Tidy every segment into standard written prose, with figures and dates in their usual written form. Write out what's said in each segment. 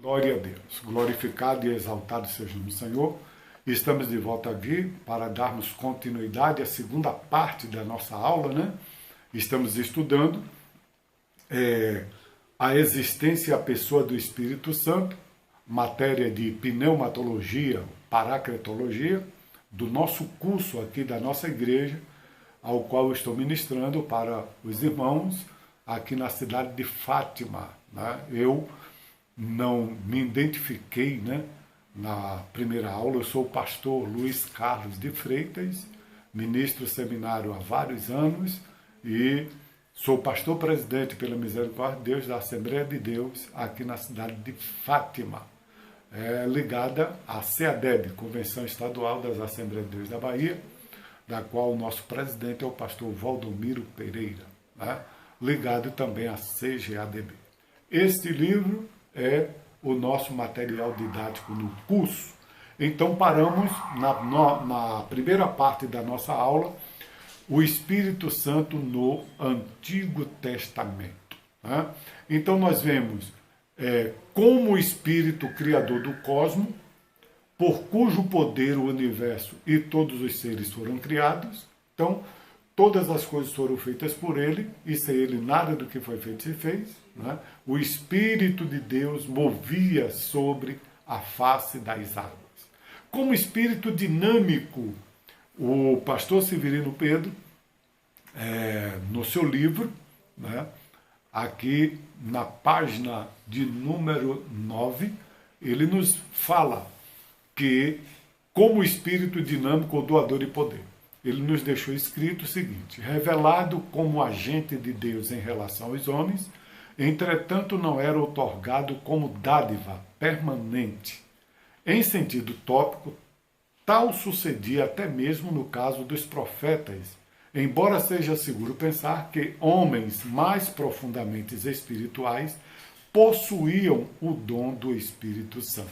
Glória a Deus. Glorificado e exaltado seja o nome do Senhor. Estamos de volta aqui para darmos continuidade à segunda parte da nossa aula, né? Estamos estudando a existência e a pessoa do Espírito Santo, matéria de pneumatologia, paracletologia, do nosso curso aqui da nossa igreja, ao qual eu estou ministrando para os irmãos aqui na cidade de Fátima, né? Eu não me identifiquei, né, na primeira aula. Eu sou o pastor Luiz Carlos de Freitas, ministro seminário há vários anos e sou pastor presidente, pela misericórdia de Deus, da Assembleia de Deus aqui na cidade de Fátima, ligada à CEADEB, Convenção Estadual das Assembleias de Deus da Bahia, da qual o nosso presidente é o pastor Valdomiro Pereira, né, ligado também à CGADB. Este livro é o nosso material didático no curso. Então paramos na primeira parte da nossa aula, o Espírito Santo no Antigo Testamento, né? Então nós vemos como o Espírito Criador do cosmos, por cujo poder o universo e todos os seres foram criados. Então, todas as coisas foram feitas por ele, e sem ele nada do que foi feito se fez, né? O Espírito de Deus movia sobre a face das águas. Como espírito dinâmico, o pastor Severino Pedro, no seu livro, né, aqui na página de número 9, ele nos fala que, como espírito dinâmico ou doador de poder, ele nos deixou escrito o seguinte: revelado como agente de Deus em relação aos homens, entretanto não era outorgado como dádiva permanente. Em sentido tópico, tal sucedia até mesmo no caso dos profetas, embora seja seguro pensar que homens mais profundamente espirituais possuíam o dom do Espírito Santo,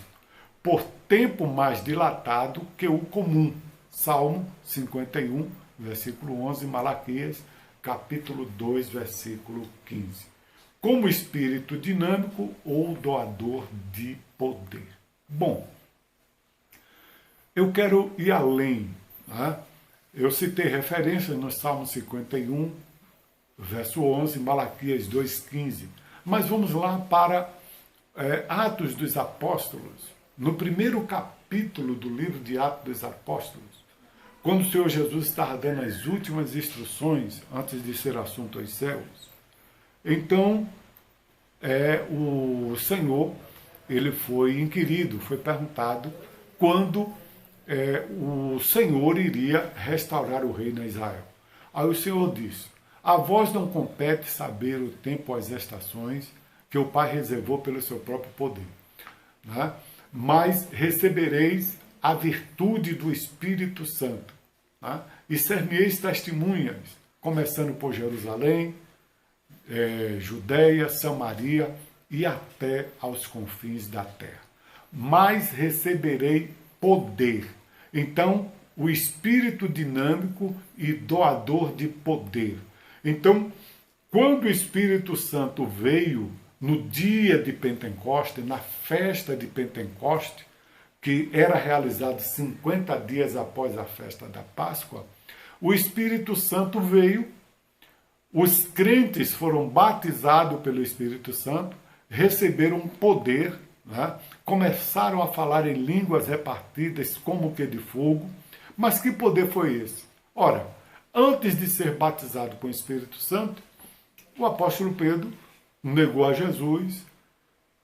por tempo mais dilatado que o comum. Salmo 51, versículo 11, Malaquias, capítulo 2, versículo 15. Como espírito dinâmico ou doador de poder. Bom, eu quero ir além, né? Eu citei referências no Salmo 51, verso 11, Malaquias 2,15. Mas vamos lá para Atos dos Apóstolos. No primeiro capítulo do livro de Atos dos Apóstolos, quando o Senhor Jesus estava dando as últimas instruções antes de ser assunto aos céus, então o Senhor, ele foi inquirido, foi perguntado quando o Senhor iria restaurar o reino a Israel. Aí o Senhor disse: a vós não compete saber o tempo, as estações que o Pai reservou pelo seu próprio poder, né? Mas recebereis a virtude do Espírito Santo, né? E ser-me-eis testemunhas, começando por Jerusalém, Judeia, Samaria e até aos confins da terra. Mas receberei poder. Então, o espírito dinâmico e doador de poder. Então, quando o Espírito Santo veio no dia de Pentecoste, na festa de Pentecoste, que era realizado 50 dias após a festa da Páscoa, o Espírito Santo veio, os crentes foram batizados pelo Espírito Santo, receberam poder, né? Começaram a falar em línguas repartidas como que de fogo. Mas que poder foi esse? Ora, antes de ser batizado com o Espírito Santo, o apóstolo Pedro negou a Jesus.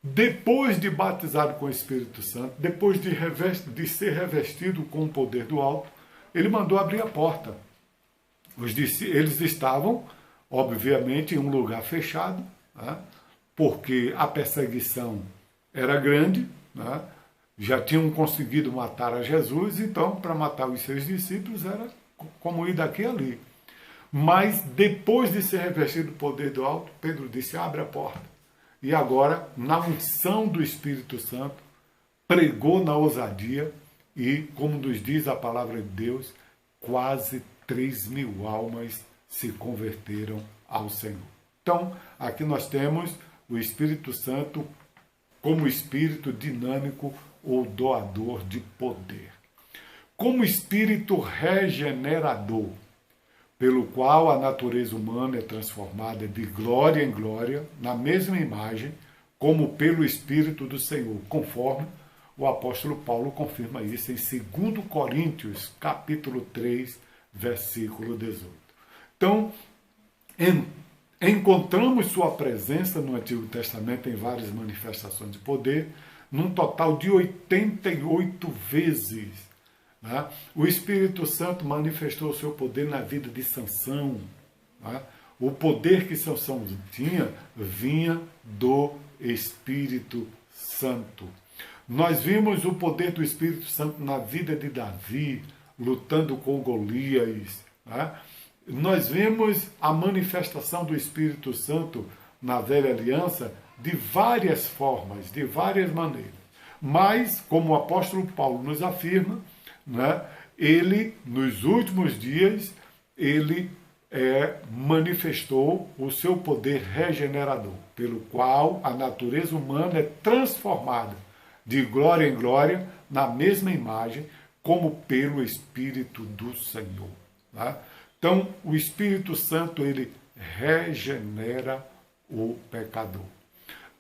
Depois de batizado com o Espírito Santo, depois de ser revestido com o poder do alto, ele mandou abrir a porta. Eles estavam, obviamente, em um lugar fechado, né? Porque a perseguição era grande, né? Já tinham conseguido matar a Jesus, então para matar os seus discípulos era como ir daqui a ali. Mas depois de ser revestido do poder do alto, Pedro disse: abre a porta. E agora, na unção do Espírito Santo, pregou na ousadia e, como nos diz a palavra de Deus, quase 3.000 almas se converteram ao Senhor. Então, aqui nós temos o Espírito Santo como espírito dinâmico ou doador de poder. Como espírito regenerador, pelo qual a natureza humana é transformada de glória em glória, na mesma imagem, como pelo Espírito do Senhor, conforme o apóstolo Paulo confirma isso em 2 Coríntios, capítulo 3, versículo 18. Então, encontramos sua presença no Antigo Testamento em várias manifestações de poder, num total de 88 vezes. Né? O Espírito Santo manifestou o seu poder na vida de Sansão. Né? O poder que Sansão tinha vinha do Espírito Santo. Nós vimos o poder do Espírito Santo na vida de Davi, lutando com Golias. Né? Nós vemos a manifestação do Espírito Santo na velha aliança de várias formas, de várias maneiras. Mas, como o apóstolo Paulo nos afirma, né, ele, nos últimos dias, ele manifestou o seu poder regenerador, pelo qual a natureza humana é transformada de glória em glória, na mesma imagem, como pelo Espírito do Senhor. Né? Então, o Espírito Santo, ele regenera o pecador.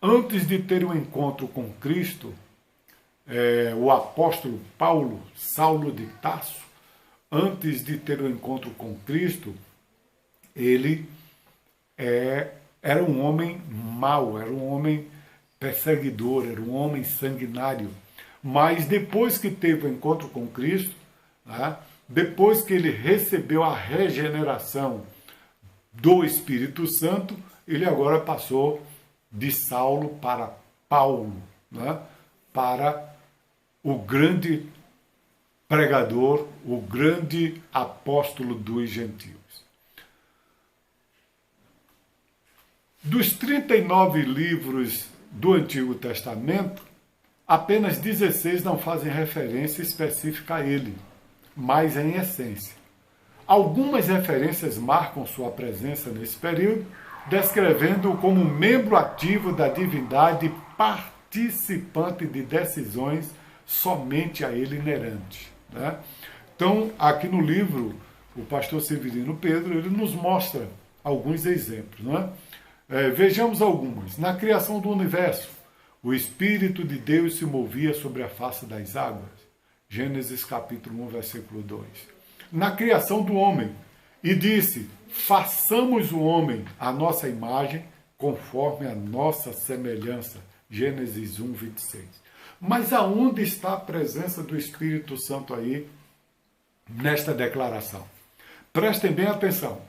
Antes de ter um encontro com Cristo, o apóstolo Paulo, Saulo de Tarso, antes de ter um encontro com Cristo, ele era um homem mau, era um homem perseguidor, era um homem sanguinário. Mas depois que teve o encontro com Cristo, né, depois que ele recebeu a regeneração do Espírito Santo, ele agora passou de Saulo para Paulo, né, para o grande pregador, o grande apóstolo dos gentios. Dos 39 livros do Antigo Testamento, apenas 16 não fazem referência específica a ele, mas em essência. Algumas referências marcam sua presença nesse período, descrevendo-o como membro ativo da divindade, participante de decisões somente a ele inerentes. Né? Então, aqui no livro, o pastor Severino Pedro, ele nos mostra alguns exemplos. Não é? Vejamos algumas. Na criação do universo, o Espírito de Deus se movia sobre a face das águas. Gênesis capítulo 1, versículo 2. Na criação do homem, e disse, façamos o homem à nossa imagem, conforme a nossa semelhança. Gênesis 1, 26. Mas aonde está a presença do Espírito Santo aí, nesta declaração? Prestem bem atenção.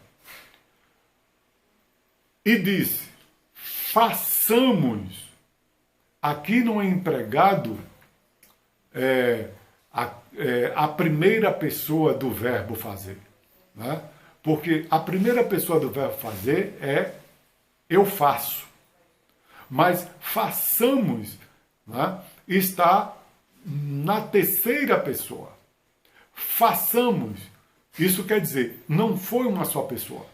E disse, façamos. Aqui não é empregado a primeira pessoa do verbo fazer. Né? Porque a primeira pessoa do verbo fazer é eu faço. Mas façamos, né, está na terceira pessoa. Façamos. Isso quer dizer, não foi uma só pessoa.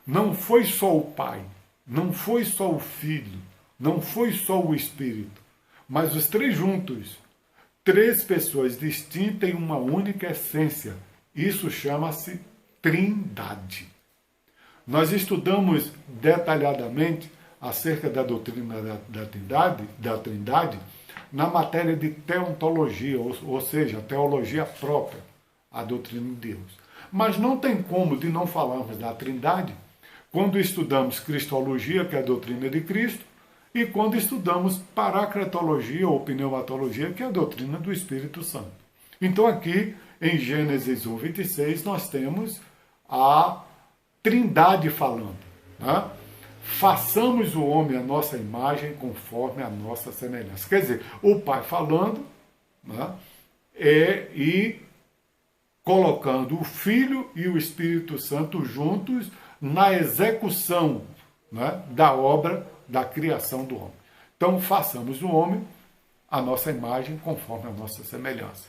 Não foi só o Pai, não foi só o Filho, não foi só o Espírito, mas os três juntos, três pessoas distintas em uma única essência. Isso chama-se Trindade. Nós estudamos detalhadamente acerca da doutrina da Trindade na matéria de teontologia, ou seja, a teologia própria, a doutrina de Deus. Mas não tem como de não falarmos da Trindade quando estudamos Cristologia, que é a doutrina de Cristo, e quando estudamos Paracretologia ou Pneumatologia, que é a doutrina do Espírito Santo. Então aqui, em Gênesis 1, 26, nós temos a Trindade falando. Né? Façamos o homem à nossa imagem, conforme a nossa semelhança. Quer dizer, o Pai falando, né? E colocando o Filho e o Espírito Santo juntos na execução, né, da obra da criação do homem. Então, façamos o homem à nossa imagem, conforme a nossa semelhança.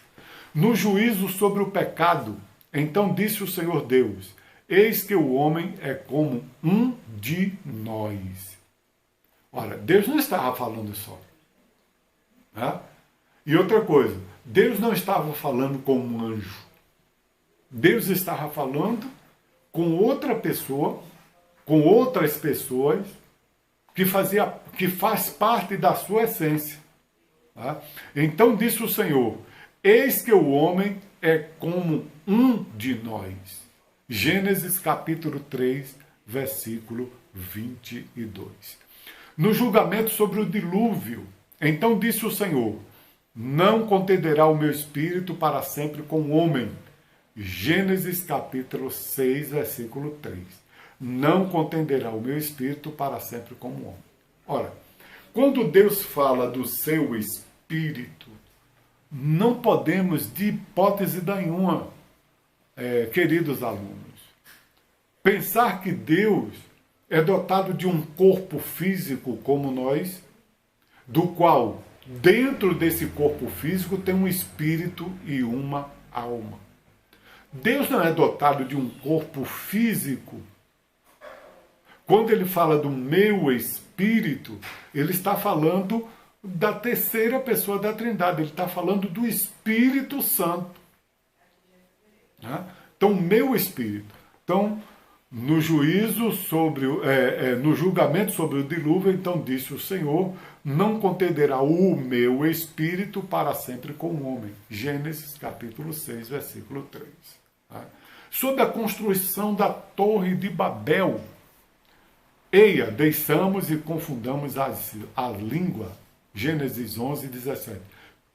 No juízo sobre o pecado, então disse o Senhor Deus, eis que o homem é como um de nós. Ora, Deus não estava falando só. Né? E outra coisa, Deus não estava falando com um anjo. Deus estava falando com outra pessoa, com outras pessoas, que faz parte da sua essência. Tá? Então disse o Senhor, eis que o homem é como um de nós. Gênesis capítulo 3, versículo 22. No julgamento sobre o dilúvio, então disse o Senhor, não contenderá o meu espírito para sempre com o homem. Gênesis capítulo 6, versículo 3. Não contenderá o meu espírito para sempre com o homem. Ora, quando Deus fala do seu espírito, não podemos, de hipótese nenhuma, queridos alunos, pensar que Deus é dotado de um corpo físico como nós, do qual, dentro desse corpo físico, tem um espírito e uma alma. Deus não é dotado de um corpo físico. Quando ele fala do meu espírito, ele está falando da terceira pessoa da Trindade, ele está falando do Espírito Santo. Né? Então, meu espírito. Então, no juízo sobre, no julgamento sobre o dilúvio, então disse o Senhor, não contenderá o meu espírito para sempre com o homem. Gênesis capítulo 6, versículo 3. Tá? Sobre a construção da Torre de Babel, eia, deixamos e confundamos a língua. Gênesis 11, 17.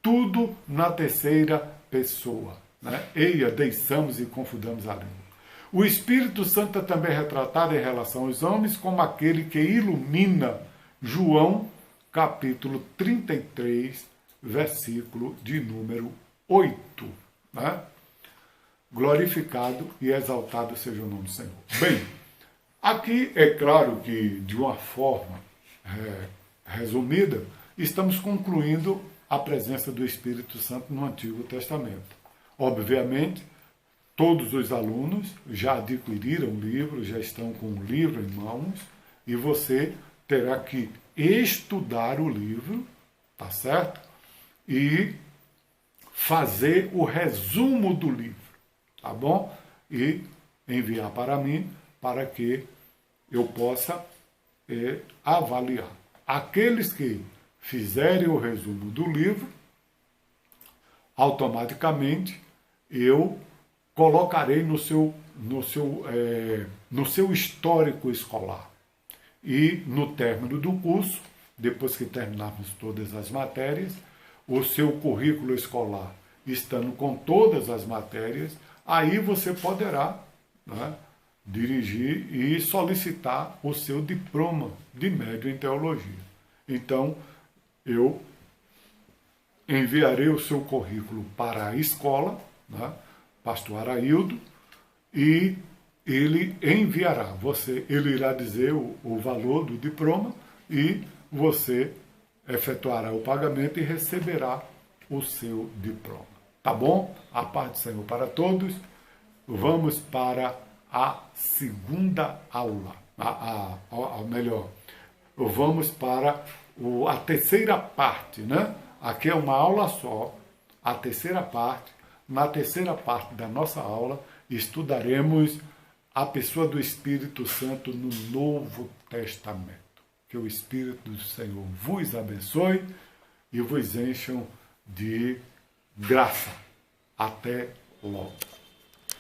Tudo na terceira pessoa. Né? Eia, deixamos e confundamos a língua. O Espírito Santo é também retratado em relação aos homens como aquele que ilumina. João, capítulo 33, versículo de número 8. Né? Glorificado e exaltado seja o nome do Senhor. Bem, aqui é claro que, de uma forma resumida, estamos concluindo a presença do Espírito Santo no Antigo Testamento. Obviamente, todos os alunos já adquiriram o livro, já estão com o livro em mãos, e você terá que estudar o livro, tá certo? E fazer o resumo do livro, tá bom? E enviar para mim, para que eu possa avaliar. Aqueles que fizerem o resumo do livro, automaticamente eu colocarei no seu histórico escolar. E no término do curso, depois que terminarmos todas as matérias, o seu currículo escolar estando com todas as matérias, aí você poderá, né, dirigir e solicitar o seu diploma de médio em teologia. Então, eu enviarei o seu currículo para a escola, né, pastor Araildo, e ele enviará. Ele irá dizer o valor do diploma e você efetuará o pagamento e receberá o seu diploma. Tá bom? A paz do Senhor para todos. Vamos para a segunda aula. Melhor, vamos para a terceira parte, né? Aqui é uma aula só, a terceira parte. Na terceira parte da nossa aula, estudaremos a pessoa do Espírito Santo no Novo Testamento. Que o Espírito do Senhor vos abençoe e vos encham de graça. Até logo.